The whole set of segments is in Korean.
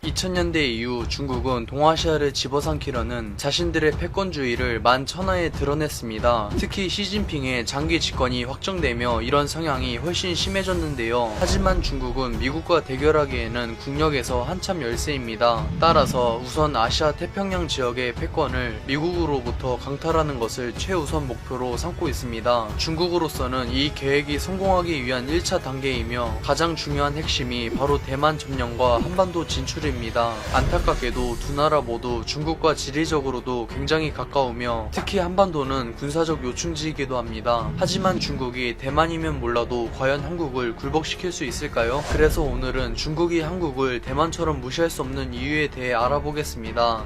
2000년대 이후 중국은 동아시아를 집어삼키려는 자신들의 패권주의를 만천하에 드러냈습니다. 특히 시진핑의 장기 집권이 확정되며 이런 성향이 훨씬 심해졌는데요. 하지만 중국은 미국과 대결하기에는 국력에서 한참 열세입니다. 따라서 우선 아시아 태평양 지역의 패권을 미국으로부터 강탈하는 것을 최우선 목표로 삼고 있습니다. 중국으로서는 이 계획이 성공하기 위한 1차 단계이며 가장 중요한 핵심이 바로 대만 점령과 한반도 진출입니다. 안타깝게도 두 나라 모두 중국과 지리적으로도 굉장히 가까우며 특히 한반도는 군사적 요충지이기도 합니다. 하지만 중국이 대만이면 몰라도 과연 한국을 굴복시킬 수 있을까요? 그래서 오늘은 중국이 한국을 대만처럼 무시할 수 없는 이유에 대해 알아보겠습니다.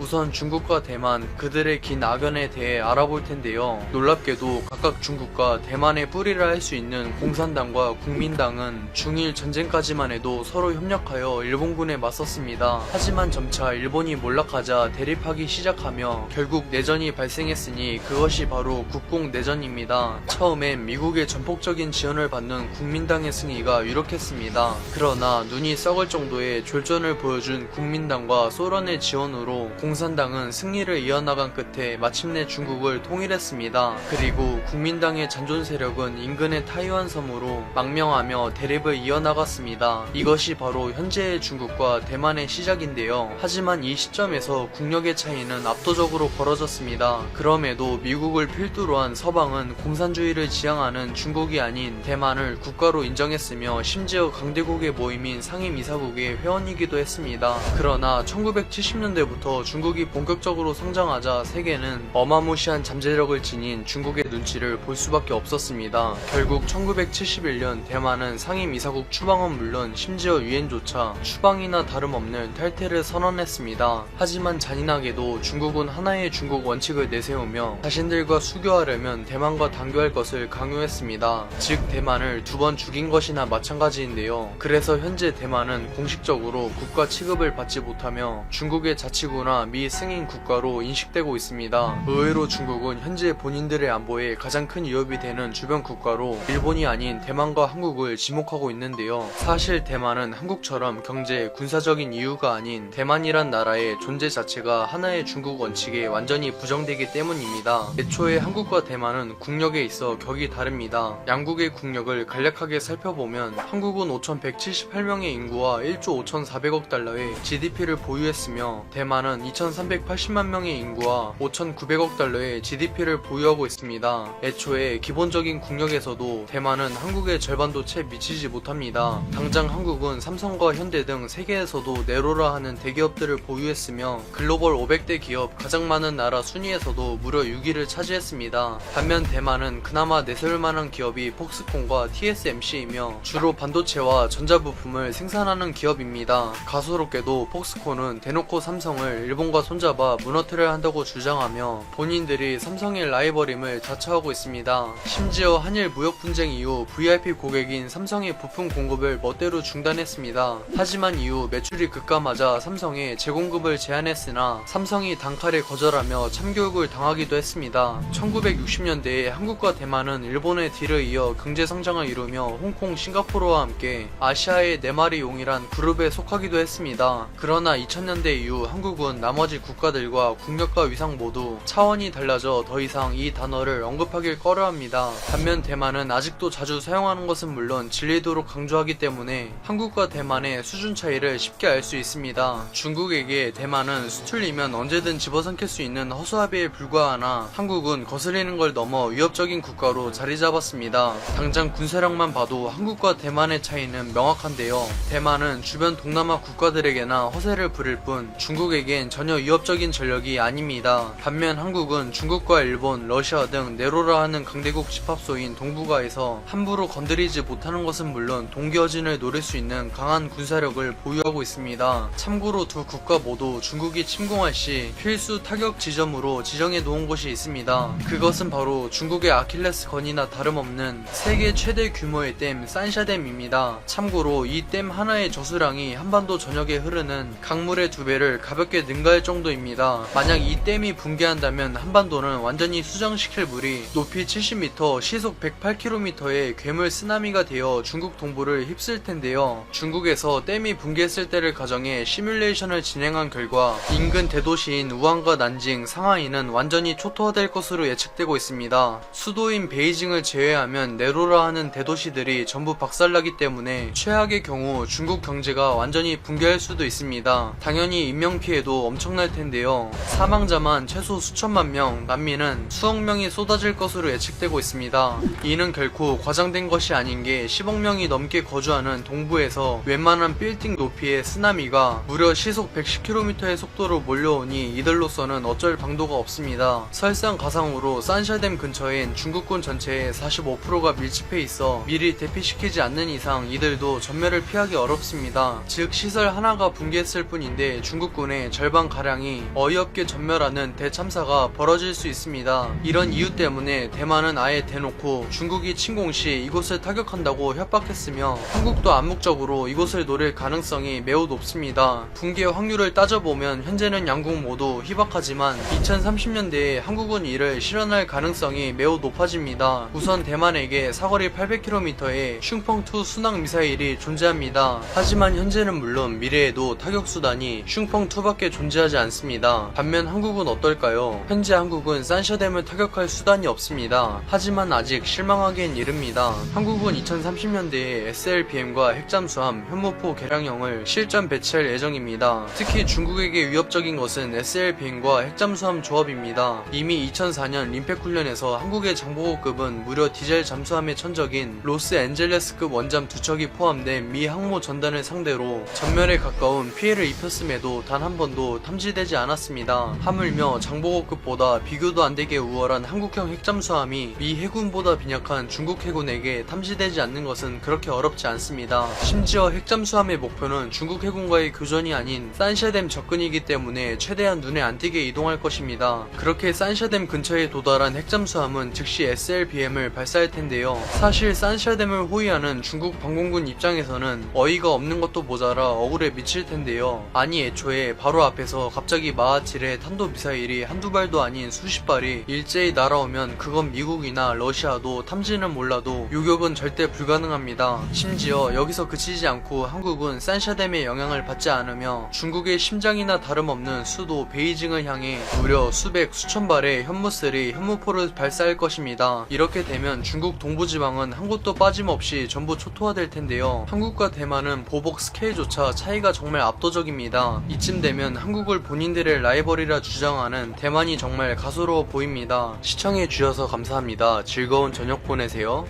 우선 중국과 대만, 그들의 긴 악연에 대해 알아볼 텐데요. 놀랍게도 각각 중국과 대만의 뿌리를 할 수 있는 공산당과 국민당은 중일 전쟁까지만 해도 서로 협력하여 일본군에 맞섰습니다. 하지만 점차 일본이 몰락하자 대립하기 시작하며 결국 내전이 발생했으니 그것이 바로 국공내전입니다. 처음엔 미국의 전폭적인 지원을 받는 국민당의 승리가 유력했습니다. 그러나 눈이 썩을 정도의 졸전을 보여준 국민당과 소련의 지원으로 공산당은 승리를 이어나간 끝에 마침내 중국을 통일했습니다. 그리고 국민당의 잔존 세력은 인근의 타이완 섬으로 망명하며 대립을 이어나갔습니다. 이것이 바로 현재의 중국과 대만의 시작인데요. 하지만 이 시점에서 국력의 차이는 압도적으로 벌어졌습니다. 그럼에도 미국을 필두로 한 서방은 공산주의를 지향하는 중국이 아닌 대만을 국가로 인정했으며 심지어 강대국의 모임인 상임이사국의 회원이기도 했습니다. 그러나 1970년대부터 중국이 본격적으로 성장하자 세계는 어마무시한 잠재력을 지닌 중국의 눈치를 볼 수밖에 없었습니다. 결국 1971년 대만은 상임이사국 추방은 물론 심지어 유엔조차 추방이나 다름없는 탈퇴를 선언했습니다. 하지만 잔인하게도 중국은 하나의 중국 원칙을 내세우며 자신들과 수교하려면 대만과 단교할 것을 강요했습니다. 즉 대만을 두 번 죽인 것이나 마찬가지인데요. 그래서 현재 대만은 공식적으로 국가 취급을 받지 못하며 중국의 자치구나 미 승인 국가로 인식되고 있습니다. 의외로 중국은 현재 본인들의 안보에 가장 큰 위협이 되는 주변 국가로 일본이 아닌 대만과 한국을 지목하고 있는데요. 사실 대만은 한국처럼 경제, 군사적인 이유가 아닌 대만이란 나라의 존재 자체가 하나의 중국 원칙에 완전히 부정되기 때문입니다. 애초에 한국과 대만은 국력에 있어 격이 다릅니다. 양국의 국력을 간략하게 살펴보면 한국은 5,178명의 인구와 1조 5,400억 달러의 GDP를 보유했으며 대만은 2,380만 명의 인구와 5,900억 달러의 GDP를 보유하고 있습니다. 애초에 기본적인 국력에서도 대만은 한국의 절반도 채 미치지 못합니다. 당장 한국은 삼성과 현대 등 세계에서도 내로라 하는 대기업들을 보유했으며 글로벌 500대 기업 가장 많은 나라 순위에서도 무려 6위를 차지했습니다. 반면 대만은 그나마 내세울 만한 기업이 폭스콘과 TSMC이며 주로 반도체와 전자부품을 생산하는 기업입니다. 가소롭게도 폭스콘은 대놓고 삼성을 일본과 손잡아 무너뜨려야 한다고 주장하며 본인들이 삼성의 라이벌임을 자처하고 있습니다. 심지어 한일 무역 분쟁 이후 VIP 고객인 삼성의 부품 공급을 멋대로 중단했습니다. 하지만 이후 매출이 급감하자 삼성에 재공급을 제한했으나 삼성이 단칼에 거절하며 참교육을 당하기도 했습니다. 1960년대에 한국과 대만은 일본의 뒤를 이어 경제성장을 이루며 홍콩, 싱가포르와 함께 아시아의 4마리 용이란 그룹에 속하기도 했습니다. 그러나 2000년대 이후 한국은 나머지 국가들과 국력과 위상 모두 차원이 달라져 더 이상 이 단어를 언급하길 꺼려합니다. 반면 대만은 아직도 자주 사용하는 것은 물론 질리도록 강조하기 때문에 한국과 대만의 수준 차이를 쉽게 알 수 있습니다. 중국에게 대만은 수틀리면 언제든 집어삼킬 수 있는 허수아비에 불과하나 한국은 거슬리는 걸 넘어 위협적인 국가로 자리 잡았습니다. 당장 군사력만 봐도 한국과 대만의 차이는 명확한데요. 대만은 주변 동남아 국가들에게나 허세를 부릴 뿐 중국에겐 전혀 위협적인 전력이 아닙니다. 반면 한국은 중국과 일본, 러시아 등 내로라 하는 강대국 집합소인 동북아에서 함부로 건드리지 못하는 것은 물론 동기어진을 노릴 수 있는 강한 군사력을 보유하고 있습니다. 참고로 두 국가 모두 중국이 침공할 시 필수 타격 지점으로 지정해 놓은 곳이 있습니다. 그것은 바로 중국의 아킬레스건이나 다름없는 세계 최대 규모의 댐 산샤댐입니다. 참고로 이 댐 하나의 저수량이 한반도 전역에 흐르는 강물의 2배를 가볍게 능가할 정도입니다. 만약 이 댐이 붕괴한다면 한반도는 완전히 수정시킬 물이 높이 70m, 시속 108km의 괴물 쓰나미가 되어 중국 동부를 휩쓸 텐데요. 중국에서 댐이 붕괴했을 때를 가정해 시뮬레이션을 진행한 결과 인근 대도시인 우한과 난징, 상하이는 완전히 초토화될 것으로 예측되고 있습니다. 수도인 베이징을 제외하면 네로라 하는 대도시들이 전부 박살나기 때문에 최악의 경우 중국 경제가 완전히 붕괴할 수도 있습니다. 당연히 인명피해도 엄청날 텐데요. 사망자만 최소 수천만 명, 난민은 수억 명이 쏟아질 것으로 예측되고 있습니다. 이는 결코 과장된 것이 아닌 게 10억 명이 넘게 거주하는 동부에서 웬만한 빌딩 높이의 쓰나미가 무려 시속 110km의 속도로 몰려오니 이들로서는 어쩔 방도가 없습니다. 설상가상으로 산샤댐 근처엔 중국군 전체의 45%가 밀집해 있어 미리 대피시키지 않는 이상 이들도 전멸을 피하기 어렵습니다. 즉 시설 하나가 붕괴했을 뿐인데 중국군의 절반가량이 어이없게 전멸하는 대참사가 벌어질 수 있습니다. 이런 이유 때문에 대만은 아예 대놓고 중국이 침공 시 이곳을 타격한다고 협박했으며 한국도 암묵적으로 이곳을 노릴 가능성이 매우 높습니다. 붕괴 확률을 따져보면 현재는 양국 모두 희박하지만 2030년대에 한국은 이를 실현할 가능성이 매우 높아집니다. 우선 대만에게 사거리 800km의 슝펑2 순항 미사일이 존재합니다. 하지만 현재는 물론 미래에도 타격 수단이 슝펑2밖에 존재하지 않습니다. 반면 한국은 어떨까요? 현재 한국은 산샤댐을 타격할 수단이 없습니다. 하지만 아직 실망하기엔 이릅니다. 한국은 2030년대에 SLBM과 핵잠수함, 현무포 개량형을 실전 배치할 예정입니다. 특히 중국에게 위협적인 것은 SLBM과 핵잠수함 조합입니다. 이미 2004년 림팩 훈련에서 한국의 장보고급은 무려 디젤 잠수함의 천적인 로스앤젤레스급 원잠 2척이 포함된 미 항모 전단을 상대로 전멸에 가까운 피해를 입혔음에도 단 한 번도 탐지되지 않았습니다. 하물며 장보고급보다 비교도 안되게 우월한 한국형 핵잠수함이 미 해군보다 빈약한 중국 해군에게 탐지되지 않는 것은 그렇게 어렵지 않습니다. 심지어 핵잠수함의 목표는 중국 해군과의 교전이 아닌 산샤댐 접근이기 때문에 최대한 눈에 안 띄게 이동할 것입니다. 그렇게 산샤댐 근처에 도달한 핵잠수함은 즉시 SLBM을 발사할 텐데요. 사실 산샤댐을 호위하는 중국 방공군 입장에서는 어이가 없는 것도 모자라 억울해 미칠 텐데요. 아니 애초에 바로 앞에서 갑자기 마하7의 탄도미사일이 한두 발도 아닌 수십 발이 일제히 날아오면 그건 미국이나 러시아도 탐지는 몰라도 요격은 절대 불가능합니다. 심지어 여기서 그치지 않고 한국은 산샤댐의 영향을 받지 않으며 중국의 심장이나 다름없는 수도 베이징을 향해 무려 수백 수천 발의 현무3 현무포를 발사할 것입니다. 이렇게 되면 중국 동부지방은 한 곳도 빠짐없이 전부 초토화될 텐데요. 한국과 대만은 보복 스케일조차 차이가 정말 압도적입니다. 이쯤 되면 한국을 본인들의 라이벌이라 주장하는 대만이 정말 가소로워 보입니다. 시청해주셔서 감사합니다. 즐거운 저녁 보내세요.